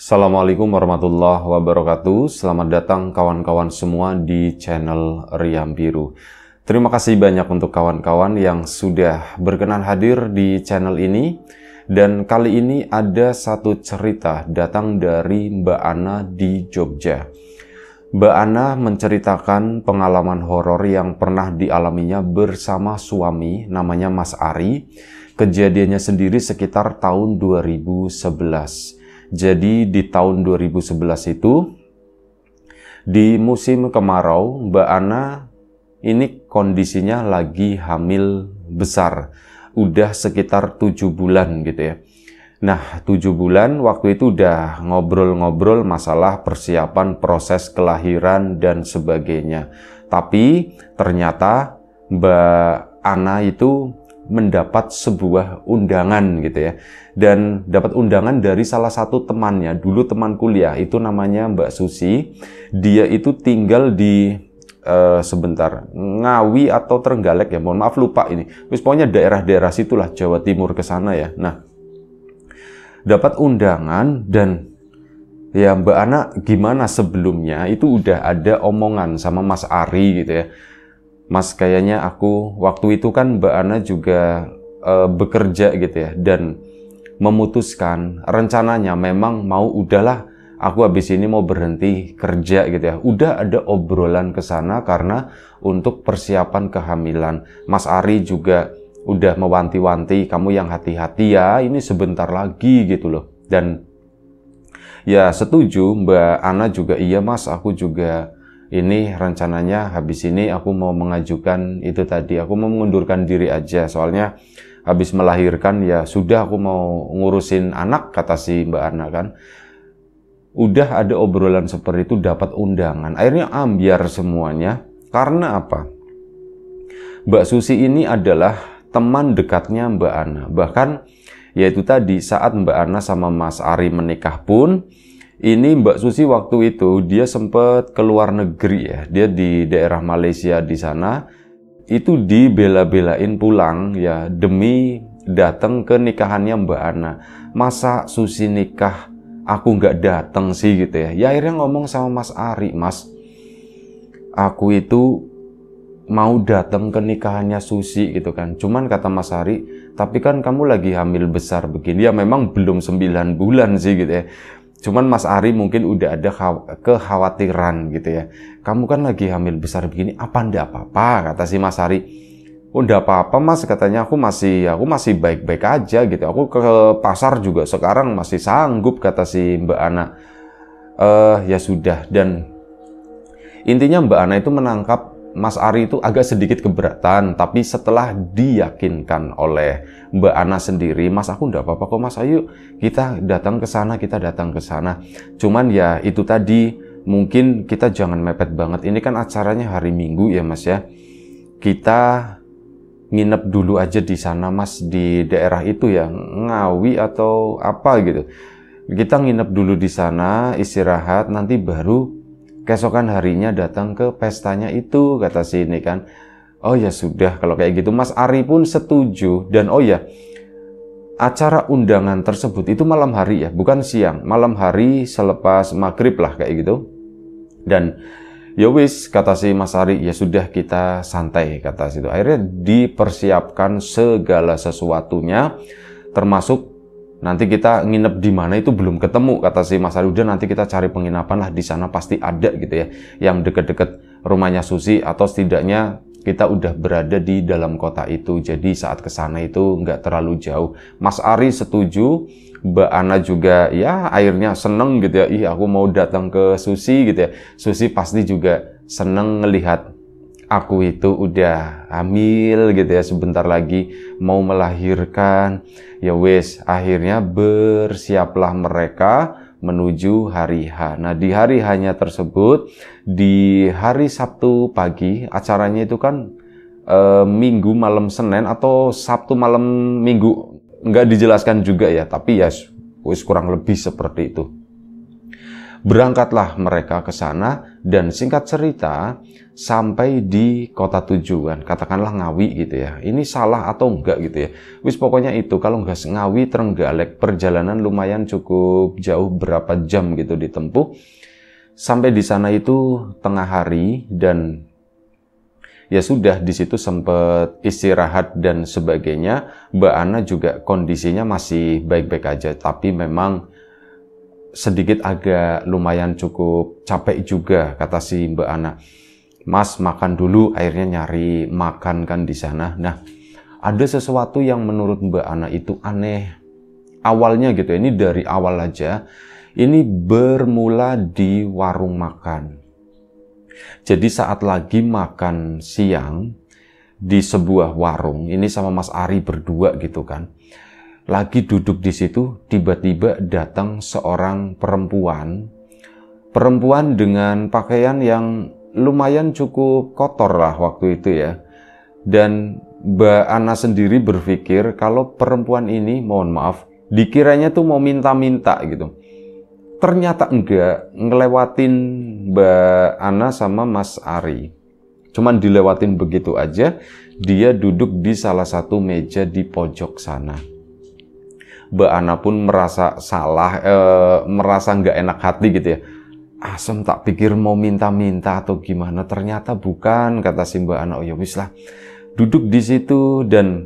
Assalamualaikum warahmatullahi wabarakatuh. Selamat datang kawan-kawan semua di channel Riam Biru. Terima kasih banyak untuk kawan-kawan yang sudah berkenan hadir di channel ini. Dan kali ini ada satu cerita datang dari Mbak Ana di Jogja. Mbak Ana menceritakan pengalaman horor yang pernah dialaminya bersama suami namanya Mas Ari. Kejadiannya sendiri sekitar tahun 2011. Jadi di tahun 2011 itu, di musim kemarau, Mbak Ana ini kondisinya lagi hamil besar. Udah sekitar 7 bulan gitu ya. Nah, 7 bulan waktu itu udah ngobrol-ngobrol masalah persiapan proses kelahiran dan sebagainya. Tapi ternyata Mbak Ana itu mendapat sebuah undangan gitu ya, dan dapat undangan dari salah satu temannya, dulu teman kuliah, itu namanya Mbak Susi. Dia itu tinggal di sebentar, Ngawi atau Trenggalek ya, mohon maaf lupa ini, pokoknya daerah-daerah situlah, Jawa Timur ke sana ya. Nah, dapat undangan dan ya Mbak Ana gimana, sebelumnya itu udah ada omongan sama Mas Ari gitu ya. Mas, kayaknya aku waktu itu kan Mbak Ana juga bekerja gitu ya, dan memutuskan rencananya memang mau udahlah aku habis ini mau berhenti kerja gitu ya. Udah ada obrolan ke sana karena untuk persiapan kehamilan. Mas Ari juga udah mewanti-wanti, kamu yang hati-hati ya, ini sebentar lagi gitu loh. Dan ya setuju Mbak Ana juga, iya Mas, aku juga ini rencananya habis ini aku mau mengajukan itu tadi, aku mau mengundurkan diri aja, soalnya habis melahirkan ya sudah, aku mau ngurusin anak, kata si Mbak Ana kan. Udah ada obrolan seperti itu, dapat undangan, akhirnya ambiar semuanya. Karena apa? Mbak Susi ini adalah teman dekatnya Mbak Ana, bahkan yaitu tadi saat Mbak Ana sama Mas Ari menikah pun, ini Mbak Susi waktu itu dia sempat ke luar negeri ya, dia di daerah Malaysia di sana, itu dibela-belain pulang ya demi datang ke nikahannya Mbak Ana. Masa Susi nikah aku nggak datang sih gitu ya. Ya akhirnya ngomong sama Mas Ari, Mas, aku itu mau datang ke nikahannya Susi gitu kan. Cuman kata Mas Ari, tapi kan kamu lagi hamil besar begini. Ya memang belum 9 bulan sih gitu ya. Cuman Mas Ari mungkin udah ada kekhawatiran gitu ya. Kamu kan lagi hamil besar begini, apa ndak apa-apa, kata si Mas Ari. Oh, ndak apa-apa Mas, katanya aku masih baik-baik aja gitu. Aku ke pasar juga sekarang masih sanggup, kata si Mbak Ana. Ya sudah, dan intinya Mbak Ana itu menangkap Mas Ari itu agak sedikit keberatan, tapi setelah diyakinkan oleh Mbak Ana sendiri, Mas, aku enggak apa-apa kok Mas, ayo kita datang ke sana, kita datang ke sana. Cuman ya itu tadi, mungkin kita jangan mepet banget. Ini kan acaranya hari Minggu ya Mas ya. Kita nginep dulu aja di sana Mas, di daerah itu ya, Ngawi atau apa gitu. Kita nginep dulu di sana, istirahat, nanti baru keesokan harinya datang ke pestanya itu, kata si ini kan. Oh ya sudah, kalau kayak gitu. Mas Ari pun setuju. Dan oh ya, acara undangan tersebut itu malam hari ya, bukan siang, malam hari selepas maghrib lah kayak gitu. Dan ya wis, kata si Mas Ari, ya sudah kita santai, kata situ. Akhirnya dipersiapkan segala sesuatunya, termasuk nanti kita nginep di mana itu belum ketemu, kata si Mas Ari. Udah, nanti kita cari penginapan lah, di sana pasti ada gitu ya, yang deket-deket rumahnya Susi, atau setidaknya kita udah berada di dalam kota itu. Jadi saat ke sana itu nggak terlalu jauh. Mas Ari setuju, Mbak Ana juga ya akhirnya seneng gitu ya. Ih, aku mau datang ke Susi gitu ya. Susi pasti juga seneng ngelihat aku itu udah hamil gitu ya, sebentar lagi mau melahirkan. Ya wes, akhirnya bersiaplah mereka menuju hari H. Nah, di hari H-nya tersebut, di hari Sabtu pagi, acaranya itu kan Minggu malam Senin atau Sabtu malam Minggu, nggak dijelaskan juga ya, tapi ya wes kurang lebih seperti itu. Berangkatlah mereka ke sana dan singkat cerita sampai di kota tujuan, katakanlah Ngawi gitu ya. Ini salah atau enggak gitu ya. Wis pokoknya itu, kalau nggak Ngawi Trenggalek, perjalanan lumayan cukup jauh, berapa jam gitu ditempuh. Sampai di sana itu tengah hari dan ya sudah, di situ sempat istirahat dan sebagainya. Mbak Ana juga kondisinya masih baik-baik aja, tapi memang sedikit agak lumayan cukup capek juga, kata si Mbak Ana. Mas makan dulu, akhirnya nyari makan kan di sana. Nah, ada sesuatu yang menurut Mbak Ana itu aneh. Awalnya gitu, ini dari awal aja. Ini bermula di warung makan. Jadi saat lagi makan siang di sebuah warung, ini sama Mas Ari berdua gitu kan. Lagi duduk di situ, tiba-tiba datang seorang perempuan. Perempuan dengan pakaian yang lumayan cukup kotor lah waktu itu ya. Dan Mbak Ana sendiri berpikir kalau perempuan ini, mohon maaf, dikiranya tuh mau minta-minta gitu. Ternyata enggak, ngelewatin Mbak Ana sama Mas Ari. Cuman dilewatin begitu aja, dia duduk di salah satu meja di pojok sana. Mbak Ana pun merasa salah, merasa nggak enak hati gitu ya. Asem tak pikir mau minta-minta atau gimana, ternyata bukan, kata si Mbak Ana. Oh ya wis lah, duduk di situ. Dan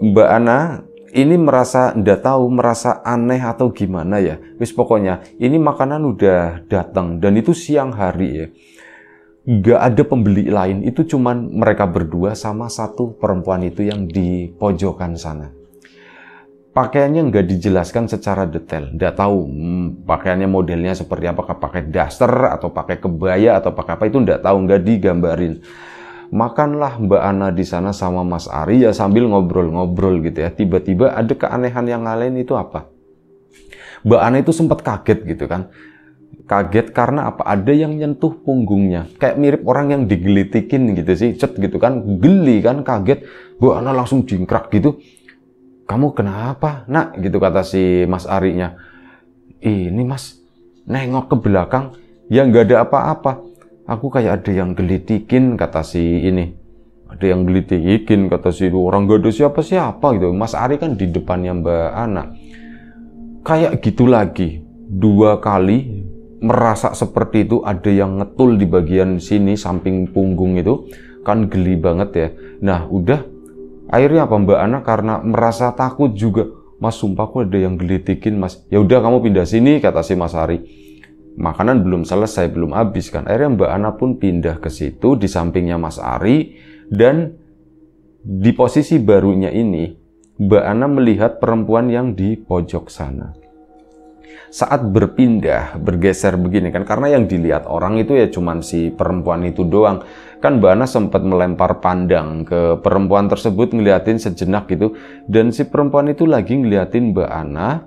Mbak Ana ini merasa ndak tahu, merasa aneh atau gimana ya. Wis pokoknya ini makanan udah datang dan itu siang hari ya. Nggak ada pembeli lain, itu cuman mereka berdua sama satu perempuan itu yang di pojokan sana. Pakaiannya nggak dijelaskan secara detail, nggak tahu pakaiannya modelnya seperti apa, apakah pakai daster atau pakai kebaya atau pakai apa, itu nggak tahu, nggak digambarin. Makanlah Mbak Ana di sana sama Mas Ari ya sambil ngobrol-ngobrol gitu ya. Tiba-tiba ada keanehan yang lain, itu apa? Mbak Ana itu sempat kaget gitu kan. Kaget karena apa? Ada yang nyentuh punggungnya, kayak mirip orang yang digelitikin gitu sih, cet gitu kan, geli kan, kaget. Mbak Ana langsung jingkrak gitu. Kamu kenapa, nak? Gitu kata si Mas Arinya. Ini Mas, nengok ke belakang, ya nggak ada apa-apa. Aku kayak ada yang gelitikin, kata si ini. Ada yang gelitikin, kata si orang, nggak ada siapa-siapa gitu. Mas Ari kan di depannya Mbak Ana. Kayak gitu lagi, 2 kali merasa seperti itu, ada yang ngetul di bagian sini, samping punggung itu. Kan geli banget ya. Nah, udah. Akhirnya apa Mbak Ana karena merasa takut juga, Mas sumpah aku ada yang gelitikin Mas. Ya udah kamu pindah sini, kata si Mas Ari. Makanan belum selesai, belum habis kan. Akhirnya Mbak Ana pun pindah ke situ di sampingnya Mas Ari. Dan di posisi barunya ini Mbak Ana melihat perempuan yang di pojok sana. Saat berpindah, bergeser begini kan, karena yang dilihat orang itu ya cuman si perempuan itu doang. Kan Mbak Ana sempat melempar pandang ke perempuan tersebut, ngeliatin sejenak gitu. Dan si perempuan itu lagi ngeliatin Mbak Ana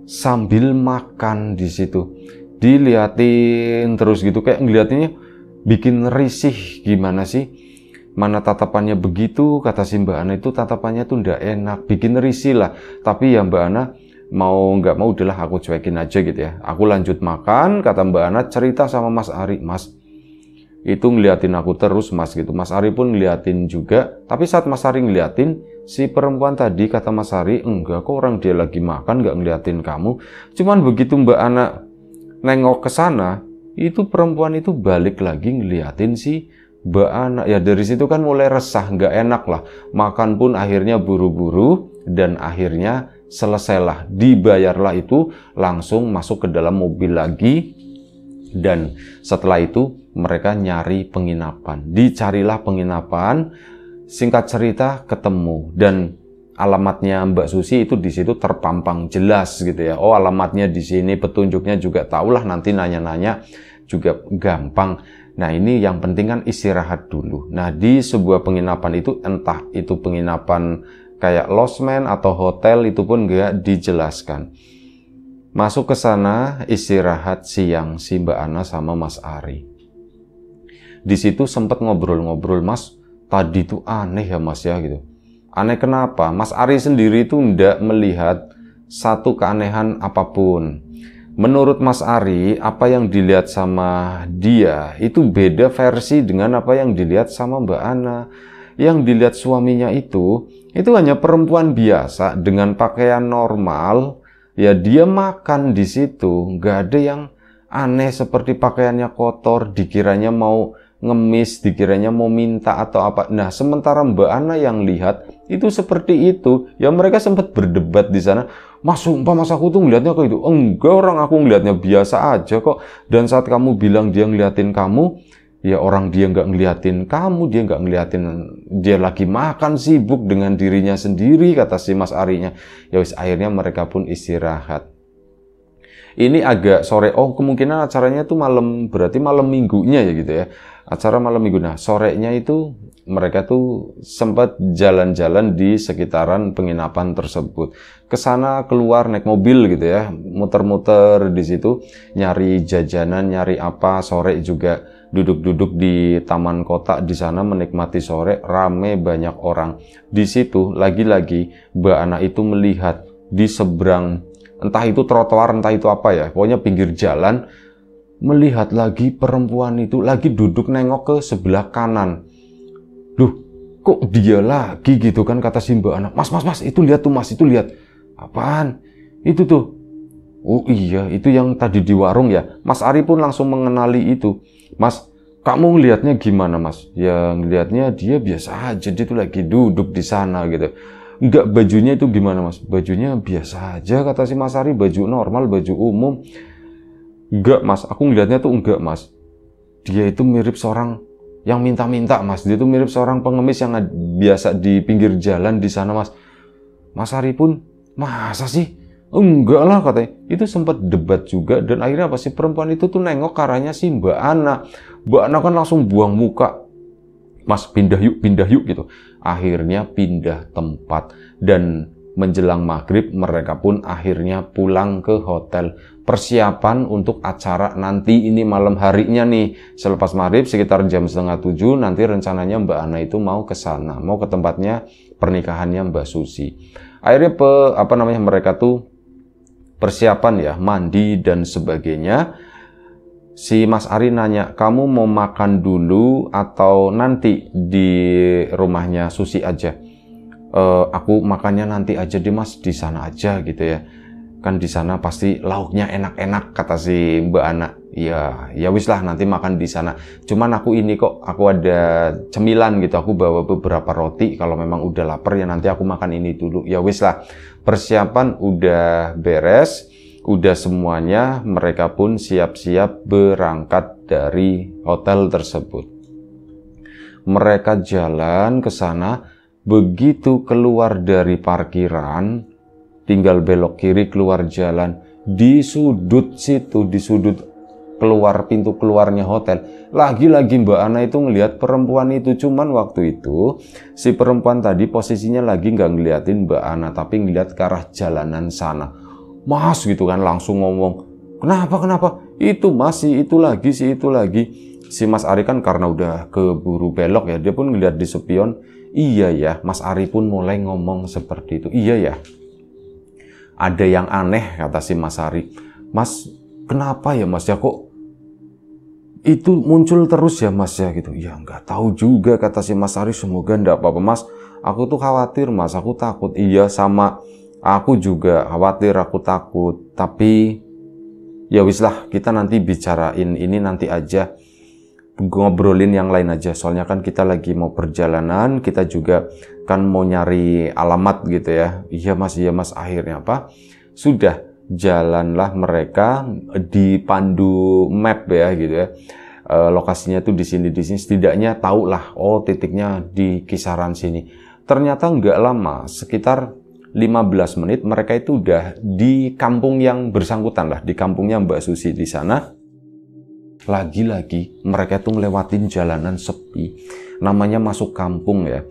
sambil makan di situ. Diliatin terus gitu, kayak ngeliatinnya bikin risih gimana sih. Mana tatapannya begitu, kata si Mbak Ana itu tatapannya tuh ndak enak, bikin risih lah. Tapi ya Mbak Ana mau nggak mau udahlah aku cuekin aja gitu ya. Aku lanjut makan, kata Mbak Ana, cerita sama Mas Ari. Mas, itu ngeliatin aku terus Mas gitu. Mas Ari pun ngeliatin juga. Tapi saat Mas Ari ngeliatin, si perempuan tadi, kata Mas Ari, enggak kok, orang dia lagi makan nggak ngeliatin kamu. Cuman begitu Mbak Ana nengok ke sana, itu perempuan itu balik lagi ngeliatin si Mbak Ana. Ya dari situ kan mulai resah, nggak enak lah. Makan pun akhirnya buru-buru dan akhirnya selesailah, dibayarlah itu, langsung masuk ke dalam mobil lagi. Dan setelah itu mereka nyari penginapan, dicarilah penginapan. Singkat cerita ketemu dan alamatnya Mbak Susi itu di situ terpampang jelas gitu ya. Oh alamatnya di sini, petunjuknya juga tahulah, nanti nanya-nanya juga gampang. Nah ini yang penting kan istirahat dulu. Nah di sebuah penginapan itu, entah itu penginapan kayak losmen atau hotel, itu pun nggak dijelaskan. Masuk ke sana, istirahat siang si Mbak Ana sama Mas Ari. Di situ sempat ngobrol-ngobrol, Mas, tadi tuh aneh ya Mas ya gitu. Aneh kenapa? Mas Ari sendiri tuh nggak melihat satu keanehan apapun. Menurut Mas Ari, apa yang dilihat sama dia itu beda versi dengan apa yang dilihat sama Mbak Ana. Yang dilihat suaminya itu hanya perempuan biasa dengan pakaian normal. Ya dia makan di situ, nggak ada yang aneh seperti pakaiannya kotor, dikiranya mau ngemis, dikiranya mau minta atau apa. Nah, sementara Mbak Ana yang lihat itu seperti itu. Ya mereka sempat berdebat di sana. Mas, sumpah mas aku tuh ngeliatnya kayak itu. Enggak, orang aku ngeliatnya biasa aja kok. Dan saat kamu bilang dia ngeliatin kamu, ya orang dia nggak ngeliatin kamu, dia nggak ngeliatin, dia lagi makan sibuk dengan dirinya sendiri, kata si Mas Arinya. Ya wis, akhirnya mereka pun istirahat. Ini agak sore, oh kemungkinan acaranya tuh malam, berarti malam minggunya ya gitu ya. Acara malam minggu. Nah, sorenya itu mereka tuh sempat jalan-jalan di sekitaran penginapan tersebut. Kesana keluar naik mobil gitu ya, muter-muter di situ, nyari jajanan, nyari apa. Sore juga duduk-duduk di taman kota di sana menikmati sore, rame banyak orang. Di situ lagi-lagi Mbak Ana itu melihat di seberang, entah itu trotoar, entah itu apa ya, pokoknya pinggir jalan, melihat lagi perempuan itu lagi duduk nengok ke sebelah kanan. Duh, kok dia lagi gitu kan, kata si Mbak Ana. Mas, itu lihat tuh mas, itu lihat. Apaan? Itu tuh. Oh iya, itu yang tadi di warung ya. Mas Ari pun langsung mengenali itu. Mas, kamu ngelihatnya gimana mas? Ya ngelihatnya dia biasa aja, dia tuh lagi duduk di sana gitu. Enggak, bajunya itu gimana mas? Bajunya biasa aja, kata si Mas Ari, baju normal, baju umum. Enggak mas, aku ngelihatnya tuh enggak mas. Dia itu mirip seorang yang minta-minta mas. Dia tuh mirip seorang pengemis yang biasa di pinggir jalan di sana mas. Mas Ari pun, masa sih? Enggak lah katanya. Itu sempat debat juga dan akhirnya apa sih, perempuan itu tuh nengok ke arahnya si Mbak Ana. Mbak Ana kan langsung buang muka. Mas pindah yuk gitu. Akhirnya pindah tempat dan menjelang maghrib mereka pun akhirnya pulang ke hotel. Persiapan untuk acara nanti ini malam harinya nih. Selepas maghrib sekitar jam 6:30 nanti rencananya Mbak Ana itu mau ke sana, mau ke tempatnya pernikahannya Mbak Susi. Akhirnya mereka tuh persiapan ya, mandi dan sebagainya. Si Mas Ari nanya, kamu mau makan dulu atau nanti di rumahnya Susi aja? Aku makannya nanti aja deh mas, di sana aja gitu ya. Kan di sana pasti lauknya enak-enak, kata si Mbak Ana. Ya wis lah, nanti makan di sana. Cuman aku ini kok, aku ada cemilan gitu. Aku bawa beberapa roti. Kalau memang udah lapar ya nanti aku makan ini dulu. Ya wis lah. Persiapan udah beres. Udah semuanya, mereka pun siap-siap berangkat dari hotel tersebut. Mereka jalan ke sana, begitu keluar dari parkiran, tinggal belok kiri keluar jalan, di sudut situ, di sudut keluar pintu keluarnya hotel, lagi-lagi Mbak Ana itu ngelihat perempuan itu. Cuman waktu itu si perempuan tadi posisinya lagi nggak ngeliatin Mbak Ana, tapi ngeliat ke arah jalanan sana. Mas gitu kan, langsung ngomong, kenapa? Itu mas, itu lagi. Si Mas Ari kan karena udah keburu belok ya, dia pun ngeliat di spion. Iya ya, Mas Ari pun mulai ngomong seperti itu. Iya ya, ada yang aneh, kata si Mas Ari. Mas, kenapa ya mas ya, kok itu muncul terus ya mas ya gitu. Ya nggak tahu juga, kata si Mas Ari. Semoga nggak apa-apa mas, aku tuh khawatir mas, aku takut. Iya sama, aku juga khawatir, aku takut. Tapi ya wis lah, kita nanti bicarain ini nanti aja, ngobrolin yang lain aja. Soalnya kan kita lagi mau perjalanan, kita juga kan mau nyari alamat gitu ya. Iya mas. Akhirnya apa? Sudah jalanlah mereka, dipandu map ya gitu ya. Lokasinya tuh di sini, setidaknya tahu lah, oh titiknya di kisaran sini. Ternyata nggak lama, sekitar 15 menit mereka itu udah di kampung yang bersangkutan lah, di kampungnya Mbak Susi di sana. Lagi-lagi mereka tuh ngelewatin jalanan sepi, namanya masuk kampung ya.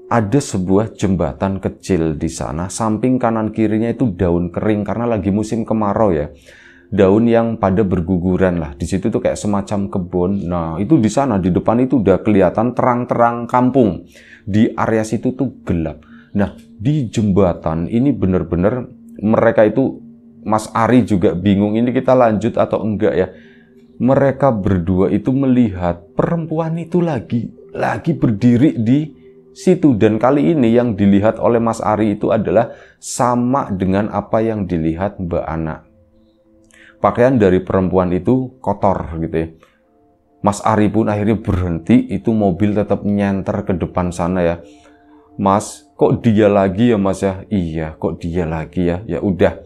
Ada sebuah jembatan kecil di sana, samping kanan kirinya itu daun kering karena lagi musim kemarau ya. Daun yang pada berguguran lah. Di situ tuh kayak semacam kebun. Nah, itu di sana di depan itu udah kelihatan terang-terang kampung. Di area situ tuh gelap. Nah, di jembatan ini bener-bener mereka itu Mas Ari juga bingung, ini kita lanjut atau enggak ya. Mereka berdua itu melihat perempuan itu lagi berdiri di situ. Dan kali ini yang dilihat oleh Mas Ari itu adalah sama dengan apa yang dilihat Mbak Ana. Pakaian dari perempuan itu kotor gitu ya. Mas Ari pun akhirnya berhenti, itu mobil tetap nyenter ke depan sana ya. Mas, kok dia lagi ya Mas ya? Iya, kok dia lagi ya? Ya udah,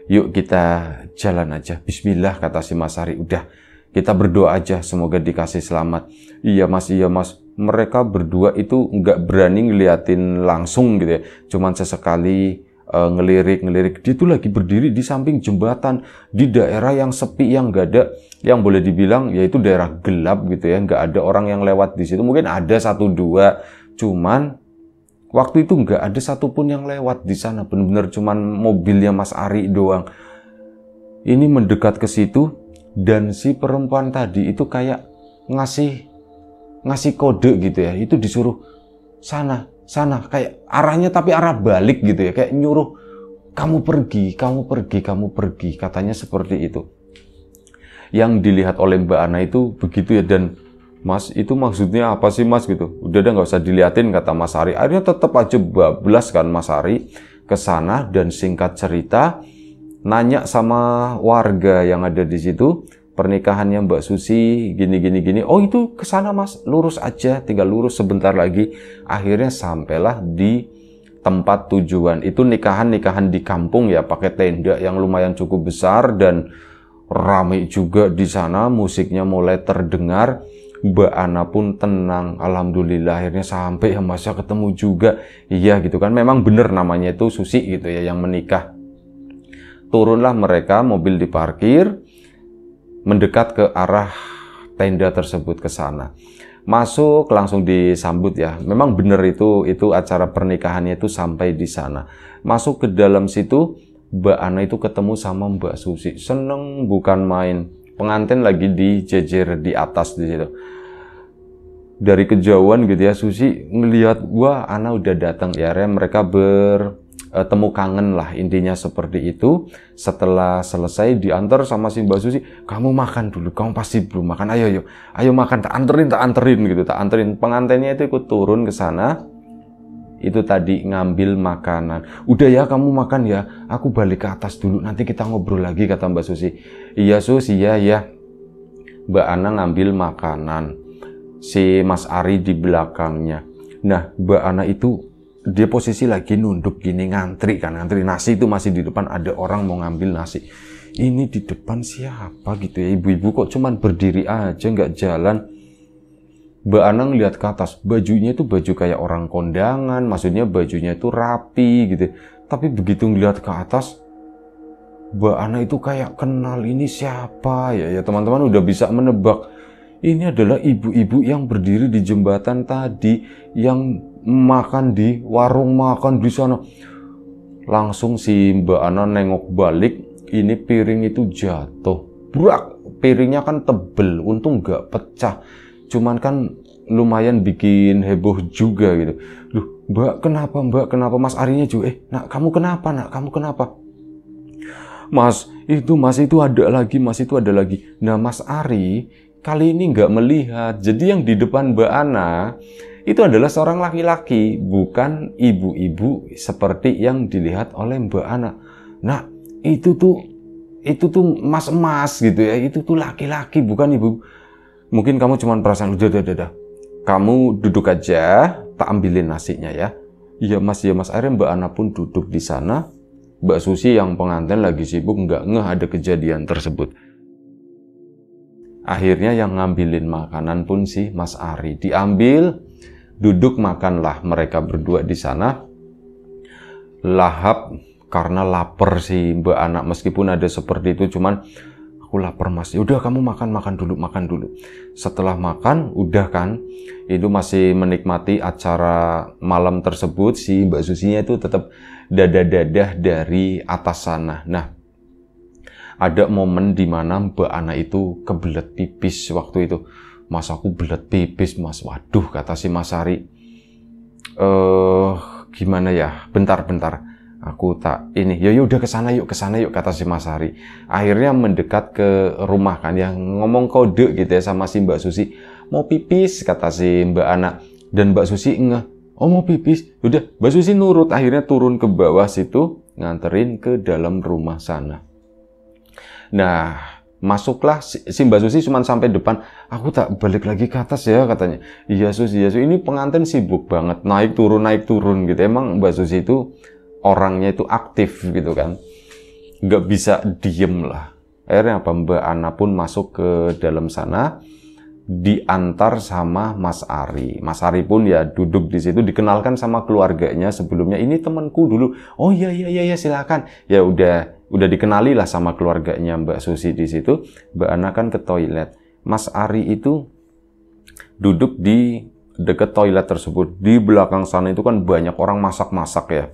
yuk kita jalan aja. Bismillah, kata si Mas Ari. Udah, kita berdoa aja, semoga dikasih selamat. Iya Mas, iya Mas. Mereka berdua itu nggak berani ngeliatin langsung gitu ya. Cuman sesekali ngelirik. Dia tuh lagi berdiri di samping jembatan, di daerah yang sepi, yang nggak ada, yang boleh dibilang yaitu daerah gelap gitu ya. Nggak ada orang yang lewat di situ. Mungkin ada 1-2, cuman waktu itu nggak ada satupun yang lewat di sana. Bener-bener cuman mobilnya Mas Ari doang. Ini mendekat ke situ, dan si perempuan tadi itu kayak ngasih kode gitu ya. Itu disuruh sana, kayak arahnya tapi arah balik gitu ya. Kayak nyuruh kamu pergi, katanya seperti itu. Yang dilihat oleh Mbak Ana itu begitu ya. Dan Mas, itu maksudnya apa sih Mas gitu? Udah nggak usah diliatin, kata Mas Ari. Akhirnya tetap aja bablas kan Mas Ari ke sana, dan singkat cerita nanya sama warga yang ada di situ, pernikahannya Mbak Susi gini. Oh itu ke sana Mas, lurus aja, tinggal lurus sebentar lagi. Akhirnya sampailah di tempat tujuan. Itu nikahan di kampung ya, pakai tenda yang lumayan cukup besar dan ramai juga di sana. Musiknya mulai terdengar. Mbak Ana pun tenang, alhamdulillah akhirnya sampai ya Mas, ya ketemu juga. Iya gitu kan, memang bener namanya itu Susi gitu ya yang menikah. Turunlah mereka, mobil diparkir, mendekat ke arah tenda tersebut ke sana. Masuk langsung disambut ya. Memang bener itu acara pernikahannya itu sampai di sana. Masuk ke dalam situ, Mbak Ana itu ketemu sama Mbak Susi. Seneng bukan main. Pengantin lagi dijejer di atas di situ. Dari kejauhan gitu ya, Susi ngelihat, wah Ana udah datang ya. Mereka bertemu kangen lah, intinya seperti itu. Setelah selesai diantar sama si Mbak Susi, kamu makan dulu, kamu pasti belum makan, ayo makan, tak anterin gitu, tak anterin. Pengantinnya itu ikut turun ke sana, itu tadi ngambil makanan. Udah ya kamu makan ya, aku balik ke atas dulu, nanti kita ngobrol lagi, kata Mbak Susi. Iya Sus, iya. Mbak Ana ngambil makanan, si Mas Ari di belakangnya. Nah Mbak Ana itu dia posisi lagi nunduk gini, ngantri nasi itu masih di depan, ada orang mau ngambil nasi. Ini di depan siapa gitu ya, ibu-ibu kok cuman berdiri aja nggak jalan. Mbak Ana ngeliat ke atas, bajunya itu baju kayak orang kondangan, maksudnya bajunya itu rapi gitu. Tapi begitu ngeliat ke atas, Mbak Ana itu kayak kenal, ini siapa ya teman-teman udah bisa menebak. Ini adalah ibu-ibu yang berdiri di jembatan tadi, yang makan di warung makan di sana. Langsung si Mbak Ana nengok balik, ini piring itu jatuh. Brak, piringnya kan tebel, untung nggak pecah. Cuman kan lumayan bikin heboh juga gitu. Loh, Mbak kenapa? Mas Arinya juga, nak kamu kenapa? Mas, itu ada lagi. Nah, Mas Ari kali ini nggak melihat. Jadi yang di depan Mbak Ana itu adalah seorang laki-laki, bukan ibu-ibu seperti yang dilihat oleh Mbak Ana. Nah, itu tuh mas-mas gitu ya. Itu tuh laki-laki, bukan ibu. Mungkin kamu cuma perasaan, udah. Kamu duduk aja, tak ambilin nasinya ya. Iya Mas. Akhirnya Mbak Ana pun duduk di sana. Mbak Susi yang pengantin lagi sibuk, nggak ngeh ada kejadian tersebut. Akhirnya yang ngambilin makanan pun si Mas Ari. Diambil, duduk makanlah mereka berdua di sana. Lahap karena lapar si Mbak Ana. Meskipun ada seperti itu, cuman aku lapar Mas. Udah kamu makan dulu. Setelah makan, udah kan, itu masih menikmati acara malam tersebut. Si Mbak Susinya itu tetap dadah-dadah dari atas sana. Nah, ada momen di mana Mbak Ana itu kebelet pipis waktu itu. Mas, aku belet pipis Mas. Waduh, kata si Mas Ari. Gimana ya? Bentar. Aku tak ini, ya udah ke sana yuk, kata si Mas Ari. Akhirnya mendekat ke rumah kan, yang ngomong kode gitu ya sama si Mbak Susi. Mau pipis, kata si Mbak Ana. Dan Mbak Susi ngeh, oh mau pipis? Udah, Mbak Susi nurut, akhirnya turun ke bawah situ, nganterin ke dalam rumah sana. Nah, masuklah si Mbak Susi cuma sampai depan. Aku tak balik lagi ke atas ya, katanya. Iya Sus, ini pengantin sibuk banget, naik turun gitu. Emang Mbak Susi itu orangnya itu aktif gitu kan, nggak bisa diem lah. Akhirnya apa, Mbak Ana pun masuk ke dalam sana, diantar sama Mas Ari. Mas Ari pun ya duduk di situ, dikenalkan sama keluarganya sebelumnya. Ini temanku dulu. Oh iya silakan. Ya udah dikenali lah sama keluarganya Mbak Susi di situ. Mbak Ana kan ke toilet. Mas Ari itu duduk di dekat toilet tersebut. Di belakang sana itu kan banyak orang masak-masak ya.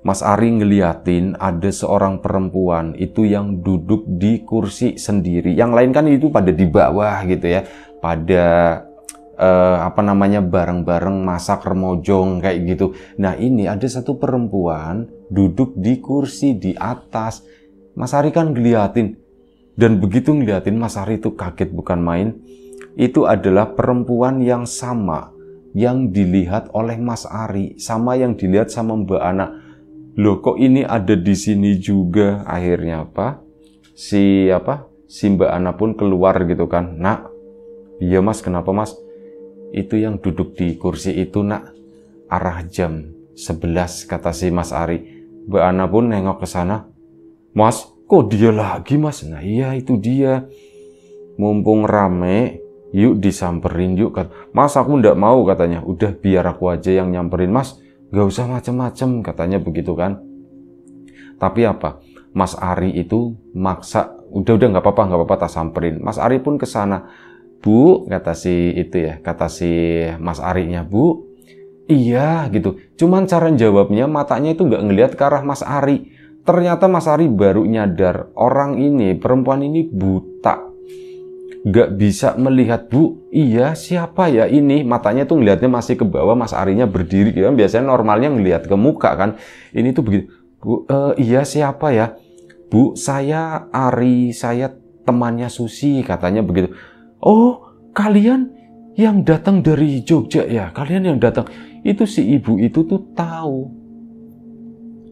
Mas Ari ngeliatin ada seorang perempuan itu yang duduk di kursi sendiri. Yang lain kan itu pada di bawah gitu ya. Pada bareng-bareng masak remojong kayak gitu. Nah ini ada satu perempuan duduk di kursi di atas. Mas Ari kan ngeliatin. Dan begitu ngeliatin, Mas Ari itu kaget bukan main. Itu adalah perempuan yang sama yang dilihat oleh Mas Ari. Sama yang dilihat sama Mbak Ana. Loh kok ini ada di sini juga? Akhirnya si Mbak Ana pun keluar gitu kan. Nak, iya Mas, kenapa Mas? Itu yang duduk di kursi itu nak, arah jam 11, kata si Mas Ari. Mbak Ana pun nengok ke sana. Mas, kok dia lagi Mas? Nah iya itu dia. Mumpung rame, yuk disamperin yuk. Mas aku ndak mau, katanya. Udah biar aku aja yang nyamperin Mas. Gak usah macem-macem, katanya begitu kan. Tapi apa? Mas Ari itu maksa, udah nggak apa-apa tak samperin. Mas Ari pun ke sana. Bu, kata si Mas Arinya, Bu. Iya gitu. Cuman cara jawabnya matanya itu nggak ngelihat ke arah Mas Ari. Ternyata Mas Ari baru nyadar perempuan ini buta. Gak bisa melihat. Bu, iya siapa ya ini? Matanya tuh ngelihatnya masih ke bawah, Mas Arinya berdiri gitu kan. Biasanya normalnya ngelihat ke muka kan. Ini tuh begitu. Bu, iya siapa ya? Bu, saya Ari, saya temannya Susi, katanya begitu. Oh, kalian yang datang dari Jogja ya? Kalian yang datang. Itu si ibu itu tuh tahu.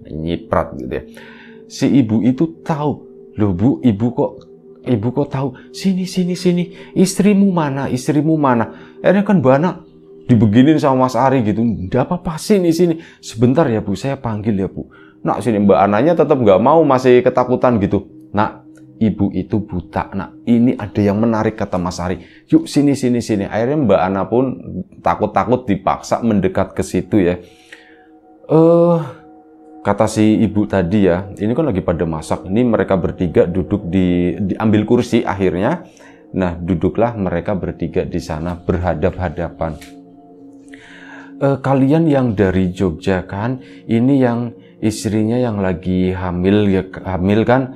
Nyiprat gitu ya. Si ibu itu tahu. Loh Bu, ibu kok tahu? Sini. Istrimu mana? Akhirnya kan Mbak Ana dibeginin sama Mas Ari gitu. Nggak apa-apa, sini. Sebentar ya Bu, saya panggil ya Bu. Nak sini, Mbak Ananya tetap nggak mau, masih ketakutan gitu. Nak, ibu itu buta. Nak, ini ada yang menarik, kata Mas Ari. Yuk sini. Akhirnya Mbak Ana pun takut-takut dipaksa mendekat ke situ ya. Kata si ibu tadi ya, ini kan lagi pada masak. Ini mereka bertiga duduk diambil kursi akhirnya. Nah, duduklah mereka bertiga di sana berhadap-hadapan. Kalian yang dari Jogja kan? Ini yang istrinya yang lagi hamil kan?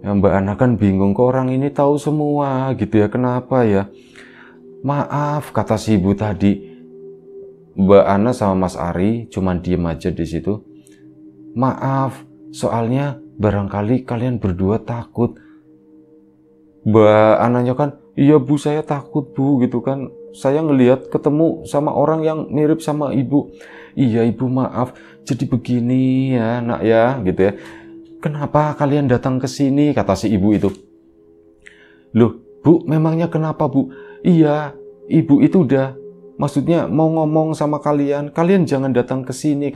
Mbak Ana kan bingung, kok orang ini tahu semua gitu ya, kenapa ya? Maaf, kata si ibu tadi. Mbak Ana sama Mas Ari cuman diem aja di situ. Maaf, soalnya barangkali kalian berdua takut. Mbak Ananya kan, iya Bu, saya takut Bu, gitu kan. Saya ngelihat ketemu sama orang yang mirip sama Ibu. Iya Ibu, maaf. Jadi begini ya nak ya, gitu ya. Kenapa kalian datang ke sini, kata si ibu itu. Loh Bu, memangnya kenapa Bu? Iya, Ibu itu udah, maksudnya mau ngomong sama kalian. Kalian jangan datang ke sini,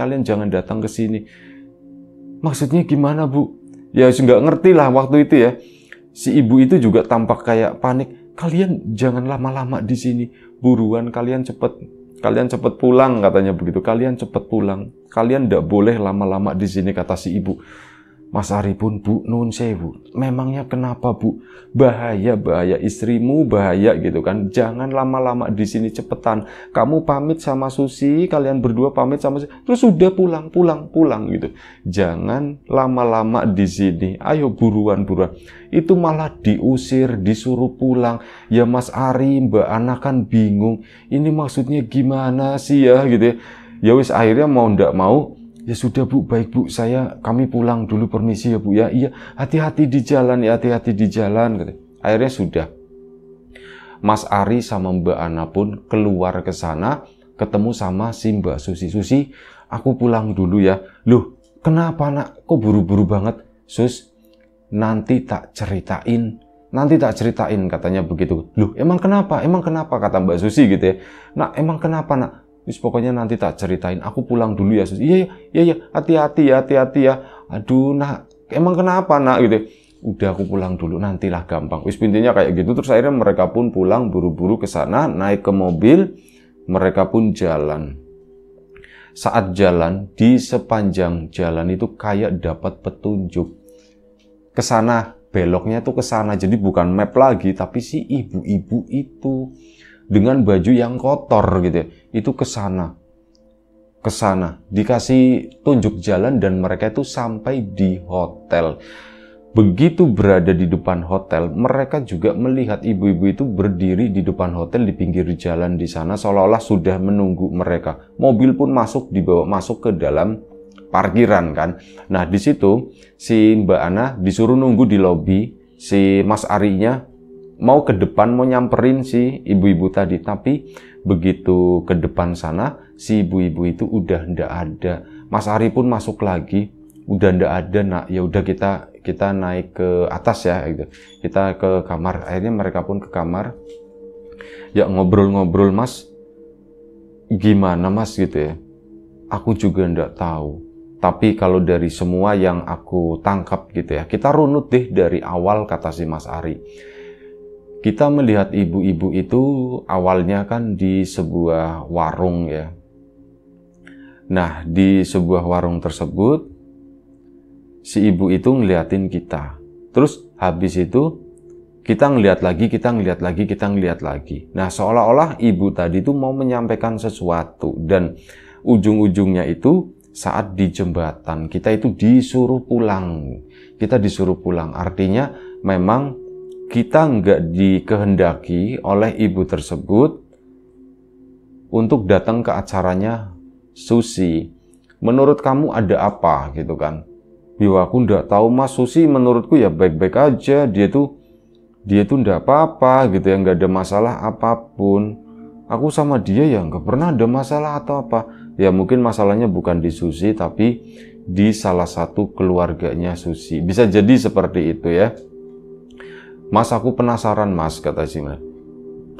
Maksudnya gimana Bu? Ya nggak ngerti lah waktu itu ya. Si ibu itu juga tampak kayak panik. Kalian jangan lama-lama di sini. Buruan kalian cepet pulang, katanya begitu. Kalian cepet pulang. Kalian nggak boleh lama-lama di sini, kata si ibu. Mas Ari pun, Bu, nun sewu. Memangnya kenapa Bu? Bahaya istrimu, bahaya gitu kan. Jangan lama-lama di sini, cepetan. Kamu pamit sama Susi, kalian berdua pamit sama Susi. Terus sudah pulang gitu. Jangan lama-lama di sini. Ayo buruan. Itu malah diusir, disuruh pulang. Ya Mas Ari, Mbak Ana kan bingung. Ini maksudnya gimana sih ya gitu ya. Ya wis akhirnya mau ndak mau Ya sudah Bu, baik Bu, kami pulang dulu, permisi ya Bu ya. Iya, hati-hati di jalan ya, hati-hati di jalan. Akhirnya sudah. Mas Ari sama Mbak Ana pun keluar ke sana, ketemu sama si Mbak Susi. Susi, aku pulang dulu ya. Loh, kenapa nak? Kok buru-buru banget? Sus, nanti tak ceritain, katanya begitu. Loh, emang kenapa? Kata Mbak Susi gitu ya. Nak, emang kenapa nak? Pokoknya nanti tak ceritain, aku pulang dulu ya Sus. Iya, hati-hati ya. Aduh nak, emang kenapa nak gitu. Udah aku pulang dulu, nantilah gampang. Intinya kayak gitu. Terus akhirnya mereka pun pulang buru-buru ke sana, naik ke mobil, mereka pun jalan. Saat jalan, di sepanjang jalan itu kayak dapat petunjuk. Ke sana, beloknya tuh ke sana. Jadi bukan map lagi, tapi si ibu-ibu itu dengan baju yang kotor gitu ya, itu ke sana, dikasih tunjuk jalan dan mereka itu sampai di hotel. Begitu berada di depan hotel, mereka juga melihat ibu-ibu itu berdiri di depan hotel di pinggir jalan di sana, seolah-olah sudah menunggu mereka. Mobil pun dibawa masuk ke dalam parkiran kan. Nah di situ si Mbak Ana disuruh nunggu di lobi, si Mas Arinya mau ke depan, mau nyamperin si ibu-ibu tadi. Tapi begitu ke depan sana, si ibu-ibu itu udah ndak ada. Mas Ari pun masuk lagi, udah ndak ada nak. Ya udah kita naik ke atas ya gitu. Kita ke kamar. Akhirnya mereka pun ke kamar. Ya ngobrol-ngobrol, Mas. Gimana Mas gitu ya. Aku juga ndak tahu. Tapi kalau dari semua yang aku tangkap gitu ya, kita runut deh dari awal, kata si Mas Ari. Kita melihat ibu-ibu itu awalnya kan di sebuah warung ya. Nah, di sebuah warung tersebut, si ibu itu ngeliatin kita. Terus habis itu, kita ngeliat lagi. Nah, seolah-olah ibu tadi itu mau menyampaikan sesuatu. Dan ujung-ujungnya itu saat di jembatan, kita itu disuruh pulang. Artinya memang kita nggak dikehendaki oleh ibu tersebut untuk datang ke acaranya Susi. Menurut kamu ada apa gitu kan? Ya aku nggak tahu Mas, Susi menurutku ya baik-baik aja. Dia tuh nggak apa-apa gitu ya, nggak ada masalah apapun. Aku sama dia ya nggak pernah ada masalah atau apa. Ya mungkin masalahnya bukan di Susi tapi di salah satu keluarganya Susi. Bisa jadi seperti itu ya. Mas, aku penasaran Mas, kata si Mas.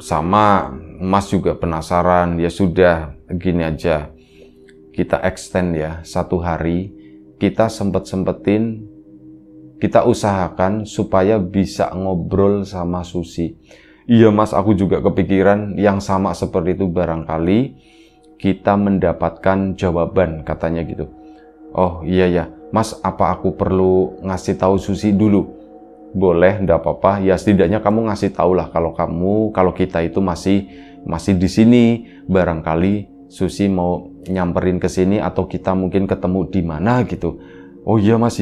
Sama, Mas juga penasaran. Ya sudah, gini aja. Kita extend ya, 1 hari. Kita sempet-sempetin, kita usahakan supaya bisa ngobrol sama Susi. Iya Mas, aku juga kepikiran yang sama seperti itu, barangkali kita mendapatkan jawaban, katanya gitu. Oh iya ya, Mas, apa aku perlu ngasih tahu Susi dulu? Boleh, enggak apa-apa. Ya setidaknya kamu ngasih tahu lah kalau kita itu masih di sini. Barangkali Susi mau nyamperin ke sini atau kita mungkin ketemu di mana gitu. Oh iya Mas.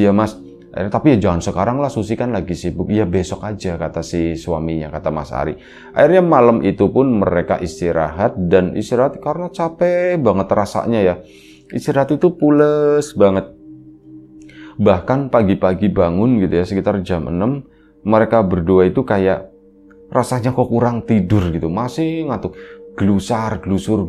Tapi ya jangan sekarang lah, Susi kan lagi sibuk. Iya besok aja, kata si suaminya, kata Mas Ari. Akhirnya malam itu pun mereka istirahat karena capek banget rasanya ya. Istirahat itu pules banget. Bahkan pagi-pagi bangun gitu ya, sekitar jam 6, mereka berdua itu kayak rasanya kok kurang tidur gitu. Masih ngantuk, glusar, glusur,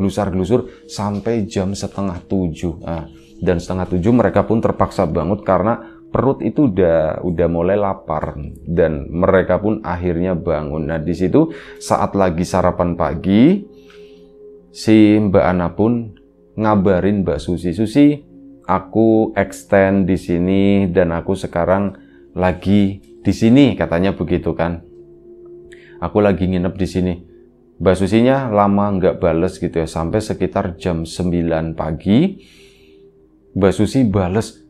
sampai jam 6:30. Nah, dan 6:30 mereka pun terpaksa bangun karena perut itu udah mulai lapar. Dan mereka pun akhirnya bangun. Nah, di situ saat lagi sarapan pagi, si Mbak Ana pun ngabarin Mbak Susi. Susi, aku extend di sini dan aku sekarang lagi di sini, katanya begitu kan. Aku lagi nginep di sini. Mbak Susinya lama nggak bales gitu ya, sampai sekitar jam 9 pagi Mbak Susi bales,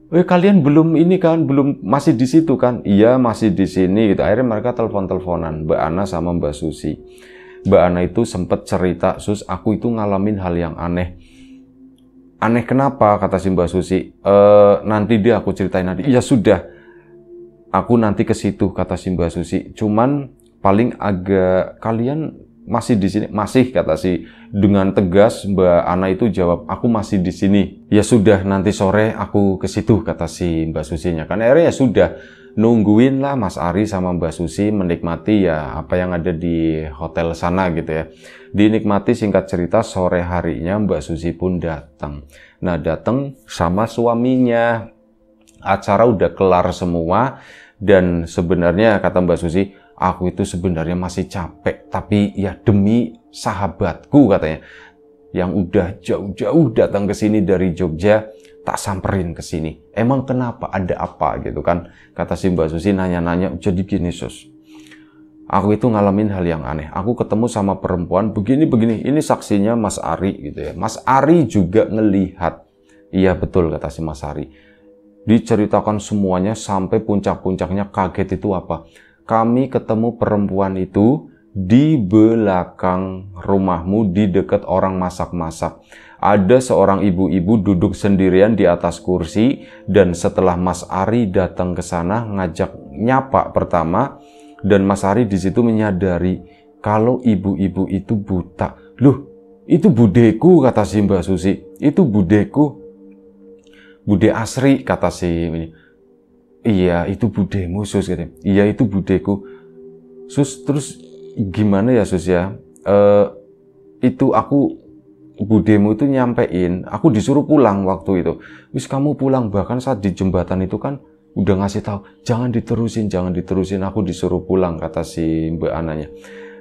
kalian belum ini kan, belum, masih di situ kan? Iya masih di sini gitu. Akhirnya mereka telepon-teleponan, Mbak Ana sama Mbak Susi. Mbak Ana itu sempet cerita, Sus, aku itu ngalamin hal yang aneh. Aneh kenapa, kata si Mbak Susi. Nanti dia aku ceritain nanti. Ya sudah, aku nanti ke situ, kata si Mbak Susi. Cuman paling agak kalian masih di sini? Masih, kata si. Dengan tegas Mbak Ana itu jawab, aku masih di sini. Ya sudah, nanti sore aku ke situ, kata si Mbak Susinya. Kan akhirnya ya sudah, nungguin lah Mas Ari sama Mbak Susi menikmati ya apa yang ada di hotel sana gitu ya. Dinikmati, singkat cerita sore harinya Mbak Susi pun datang. Nah, datang sama suaminya. Acara udah kelar semua dan sebenarnya kata Mbak Susi, aku itu sebenarnya masih capek, tapi ya demi sahabatku katanya, yang udah jauh-jauh datang ke sini dari Jogja, tak samperin ke sini. Emang kenapa? Ada apa gitu kan? Kata si Mbak Susi nanya-nanya, jadi gini Sus, aku itu ngalamin hal yang aneh. Aku ketemu sama perempuan begini-begini. Ini saksinya Mas Ari gitu ya. Mas Ari juga ngelihat. Iya betul, kata si Mas Ari. Diceritakan semuanya sampai puncak-puncaknya. Kaget itu apa? Kami ketemu perempuan itu di belakang rumahmu, di dekat orang masak-masak. Ada seorang ibu-ibu duduk sendirian di atas kursi, dan setelah Mas Ari datang ke sana ngajak nyapa pertama, dan Mas Ari di situ menyadari kalau ibu-ibu itu buta. Loh, itu budeku, kata si Mbak Susi. Itu budeku. Bude Asri, kata si ini. Iya, itu budemu Sus, katanya. Iya, itu budeku. Sus, terus gimana ya Sus ya? Itu aku, budemu itu nyampein, aku disuruh pulang waktu itu. Wis kamu pulang, bahkan saat di jembatan itu kan udah ngasih tahu, jangan diterusin, aku disuruh pulang, kata si Mbak Ananya.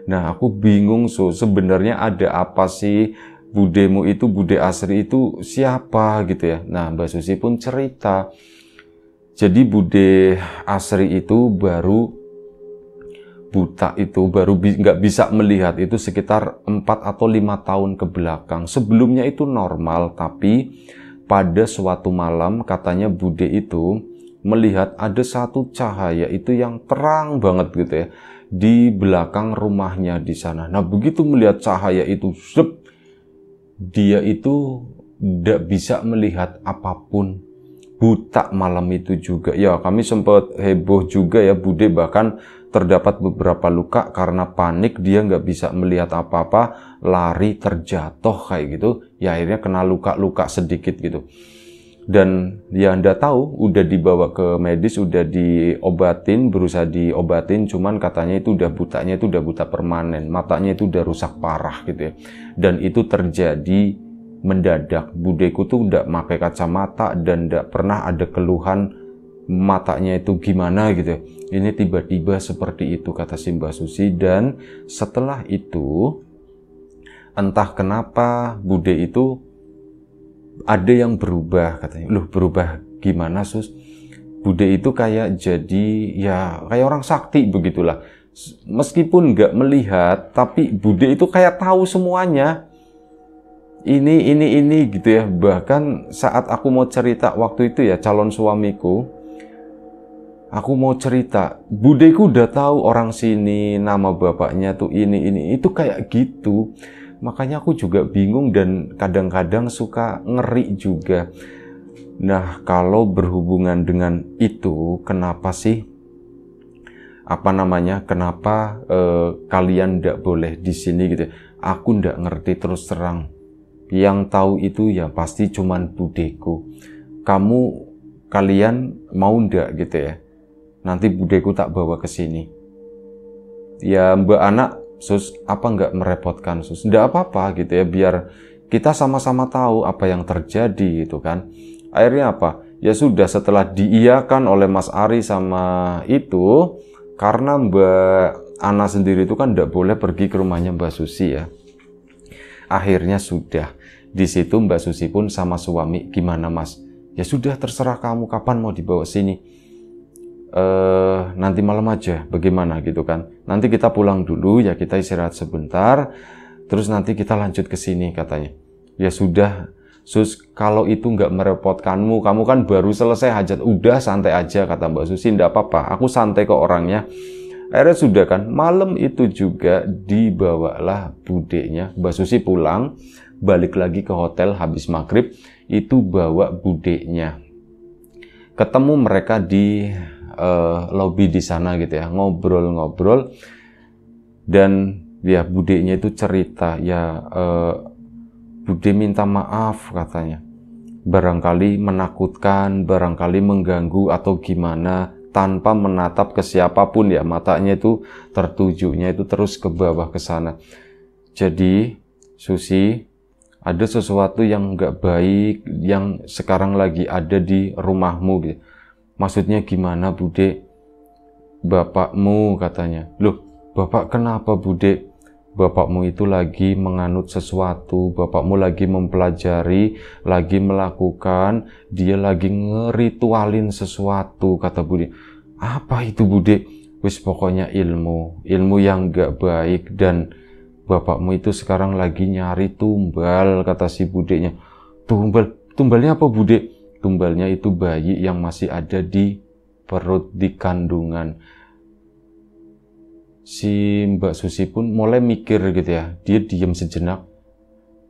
Nah, aku bingung Sus, sebenarnya ada apa sih? Budemu itu, Bude Asri itu siapa gitu ya. Nah, Mbak Susi pun cerita. Jadi Bude Asri itu baru buta, itu baru nggak bisa melihat itu sekitar 4 atau 5 tahun ke belakang. Sebelumnya itu normal, tapi pada suatu malam katanya Bude itu melihat ada satu cahaya itu yang terang banget gitu ya di belakang rumahnya di sana. Nah, begitu melihat cahaya itu, dia itu tidak bisa melihat apapun, buta malam itu juga. Ya, kami sempat heboh juga ya, Bude bahkan terdapat beberapa luka karena panik, dia nggak bisa melihat apa-apa, lari terjatuh kayak gitu. Ya akhirnya kena luka-luka sedikit gitu. Dan ya Anda tahu, udah dibawa ke medis, udah diobatin, berusaha diobatin, cuman katanya itu udah butanya itu udah buta permanen, matanya itu udah rusak parah gitu ya. Dan itu terjadi mendadak. Budeku tuh udah pakai kacamata dan udah pernah ada keluhan matanya itu gimana gitu ya. Ini tiba-tiba seperti itu, kata si Mbak Susi. Dan setelah itu, entah kenapa Bude itu ada yang berubah katanya. Loh, berubah gimana Sus? Bude itu kayak jadi ya kayak orang sakti begitulah. Meskipun nggak melihat, tapi Bude itu kayak tahu semuanya. Ini gitu ya. Bahkan saat aku mau cerita waktu itu ya, calon suamiku, aku mau cerita, Budeku udah tahu orang sini, nama bapaknya tuh ini. Itu kayak gitu. Makanya aku juga bingung dan kadang-kadang suka ngeri juga. Nah, kalau berhubungan dengan itu, kenapa sih? Kenapa kalian tidak boleh di sini gitu? Aku tidak ngerti terus terang. Yang tahu itu ya pasti cuman Budeku. Kalian mau ndak gitu ya? Nanti Budeku tak bawa ke sini. Ya Mbak Anak, Sus, apa nggak merepotkan Sus? Nggak apa-apa gitu ya, biar kita sama-sama tahu apa yang terjadi gitu kan. Akhirnya apa? Ya sudah, setelah diiyakan oleh Mas Ari sama itu, karena Mbak Ana sendiri itu kan nggak boleh pergi ke rumahnya Mbak Susi ya. Akhirnya sudah, di situ Mbak Susi pun sama suami, gimana Mas? Ya sudah, terserah kamu kapan mau dibawa sini. Nanti malam aja, bagaimana gitu kan. Nanti kita pulang dulu ya, kita istirahat sebentar, terus nanti kita lanjut ke sini katanya. Ya sudah Sus, kalau itu nggak merepotkanmu, kamu kan baru selesai hajat, udah santai aja, kata Mbak Susi. Nggak apa-apa, aku santai kok orangnya. Akhirnya sudah kan, malam itu juga dibawalah budenya Mbak Susi pulang, balik lagi ke hotel habis maghrib, itu bawa budenya. Ketemu mereka di lobby di sana gitu ya, ngobrol-ngobrol. Dan Ya budenya itu cerita, ya Bude minta maaf katanya. Barangkali menakutkan, barangkali mengganggu atau gimana, tanpa menatap ke siapapun ya, matanya itu tertujunya itu terus ke bawah ke sana. Jadi Susi, ada sesuatu yang nggak baik yang sekarang lagi ada di rumahmu gitu. Maksudnya gimana Bude? Bapakmu katanya. Loh, bapak kenapa Bude? Bapakmu itu lagi menganut sesuatu, bapakmu lagi mempelajari, lagi melakukan, dia lagi ngeritualin sesuatu, kata Bude. Apa itu Bude? Wis pokoknya ilmu yang gak baik, dan bapakmu itu sekarang lagi nyari tumbal, kata si budenya. Tumbalnya apa Bude? Tumbalnya itu bayi yang masih ada di perut, di kandungan. Si Mbak Susi pun mulai mikir gitu ya, dia diam sejenak.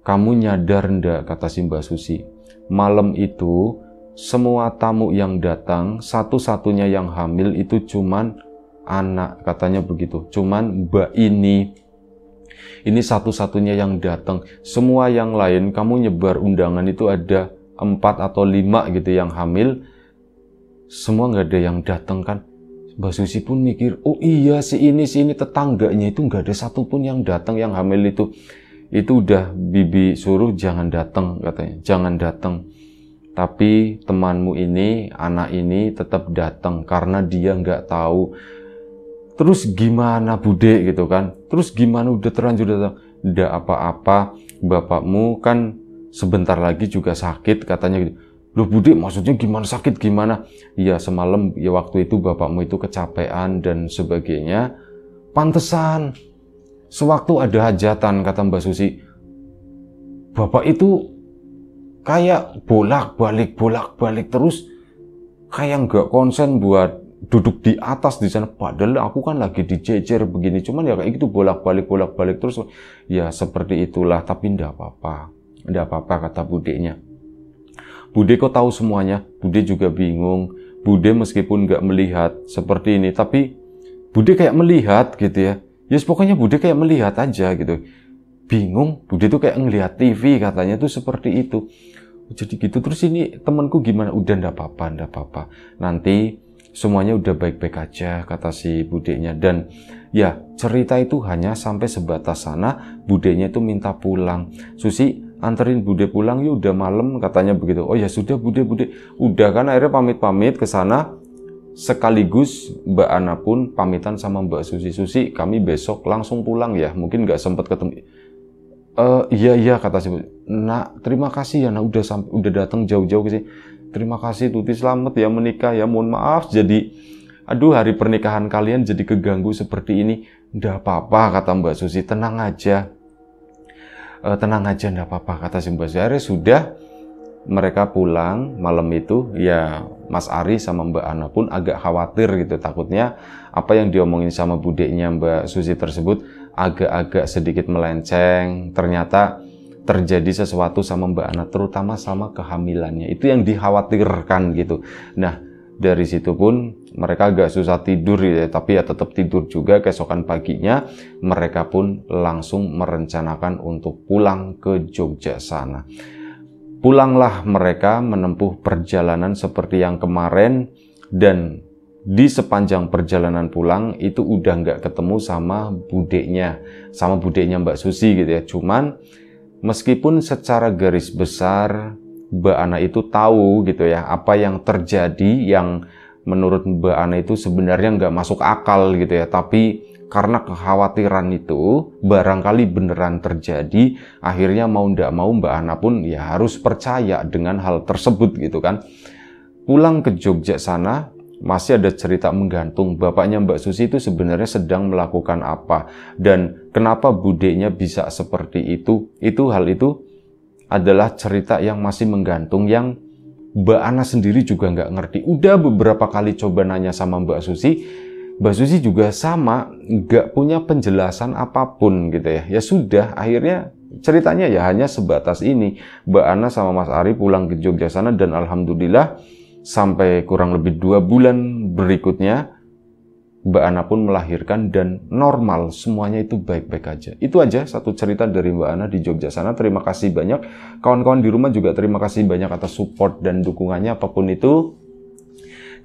Kamu nyadar ndak, kata si Mbak Susi, malam itu semua tamu yang datang, satu-satunya yang hamil itu cuman anak, katanya begitu, cuman Mbak ini satu-satunya yang datang. Semua yang lain kamu nyebar undangan itu ada 4 atau 5 gitu yang hamil, semua nggak ada yang datang kan. Mbak Susi pun mikir, oh iya si ini tetangganya itu nggak ada satupun yang datang yang hamil itu udah bibi suruh jangan datang, katanya, jangan datang. Tapi temanmu ini, anak ini tetap datang karena dia nggak tahu. Terus gimana Bude gitu kan? Terus gimana, udah terlanjur datang? Nggak apa-apa, bapakmu kan sebentar lagi juga sakit, katanya gitu. Loh Bude, maksudnya gimana sakit gimana? Ya semalam ya waktu itu bapakmu itu kecapean dan sebagainya. Pantesan sewaktu ada hajatan, kata Mbak Susi, bapak itu kayak bolak-balik terus, kayak nggak konsen buat duduk di atas di sana. Padahal aku kan lagi dijejer begini, cuman ya kayak gitu bolak-balik terus. Ya seperti itulah, tapi ndak apa-apa, kata budenya. Bude kok tahu semuanya? Bude juga bingung. Bude meskipun nggak melihat seperti ini, tapi Bude kayak melihat gitu ya. Yes, pokoknya Bude kayak melihat aja gitu. Bingung, Bude tuh kayak ngelihat TV, katanya tuh seperti itu. Jadi gitu, terus ini temanku gimana? Udah ndak apa-apa. Nanti semuanya udah baik-baik aja, kata si budenya. Dan ya cerita itu hanya sampai sebatas sana. Budenya itu minta pulang. Susi, anterin Bude pulang yuk, udah malam, katanya begitu. Oh ya sudah Bude. Udah kan, akhirnya pamit ke sana. Sekaligus Mbak Ana pun pamitan sama Mbak Susi. Susi, kami besok langsung pulang ya, mungkin nggak sempat ketemu. Iya kata si Bude. Nak, terima kasih ya nak, udah datang jauh-jauh ke sini. Terima kasih Tuti, selamat ya menikah ya. Mohon maaf jadi hari pernikahan kalian jadi keganggu seperti ini. Nggak apa-apa, kata Mbak Susi, tenang aja. Nggak apa-apa, kata si Mbak Susi. Akhirnya sudah mereka pulang malam itu. Ya Mas Ari sama Mbak Ana pun agak khawatir gitu, takutnya apa yang diomongin sama budeknya Mbak Susi tersebut agak-agak sedikit melenceng. Ternyata terjadi sesuatu sama Mbak Ana, terutama sama kehamilannya. Itu yang dikhawatirkan gitu. Nah, dari situ pun mereka agak susah tidur ya, tapi ya tetap tidur juga. Keesokan paginya mereka pun langsung merencanakan untuk pulang ke Jogja sana. Pulanglah mereka menempuh perjalanan seperti yang kemarin, dan di sepanjang perjalanan pulang itu udah nggak ketemu sama budeknya Mbak Susi gitu ya. Cuman meskipun secara garis besar Mbak Ana itu tahu gitu ya apa yang terjadi, yang menurut Mbak Ana itu sebenarnya nggak masuk akal gitu ya, tapi karena kekhawatiran itu barangkali beneran terjadi, akhirnya mau ndak mau Mbak Ana pun ya harus percaya dengan hal tersebut gitu kan. Pulang ke Jogja sana masih ada cerita menggantung. Bapaknya Mbak Susi itu sebenarnya sedang melakukan apa dan kenapa budenya bisa seperti itu. Hal itu adalah cerita yang masih menggantung, yang Mbak Ana sendiri juga nggak ngerti. Udah beberapa kali coba nanya sama Mbak Susi juga sama, nggak punya penjelasan apapun gitu ya. Ya sudah, akhirnya ceritanya ya hanya sebatas ini. Mbak Ana sama Mas Ari pulang ke Jogja sana, dan alhamdulillah sampai kurang lebih 2 bulan berikutnya Mbak Ana pun melahirkan dan normal, semuanya itu baik-baik aja. Itu aja satu cerita dari Mbak Ana di Jogja sana. Terima kasih banyak. Kawan-kawan di rumah juga terima kasih banyak atas support dan dukungannya apapun itu.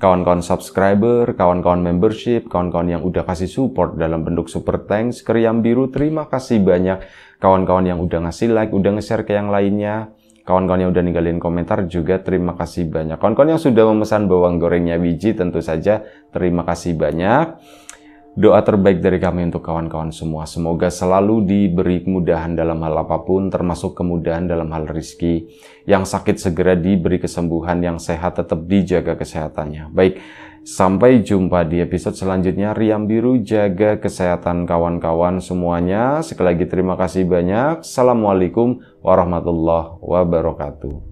Kawan-kawan subscriber, kawan-kawan membership, kawan-kawan yang udah kasih support dalam bentuk super thanks ke Riam Biru, terima kasih banyak. Kawan-kawan yang udah ngasih like, udah nge-share ke yang lainnya, kawan-kawan yang udah ninggalin komentar juga terima kasih banyak. Kawan-kawan yang sudah memesan bawang gorengnya Wiji tentu saja terima kasih banyak. Doa terbaik dari kami untuk kawan-kawan semua. Semoga selalu diberi kemudahan dalam hal apapun, termasuk kemudahan dalam hal rizki. Yang sakit segera diberi kesembuhan, yang sehat tetap dijaga kesehatannya. Baik, sampai jumpa di episode selanjutnya. Riam Biru jaga kesehatan kawan-kawan semuanya. Sekali lagi terima kasih banyak. Assalamualaikum warahmatullahi wabarakatuh.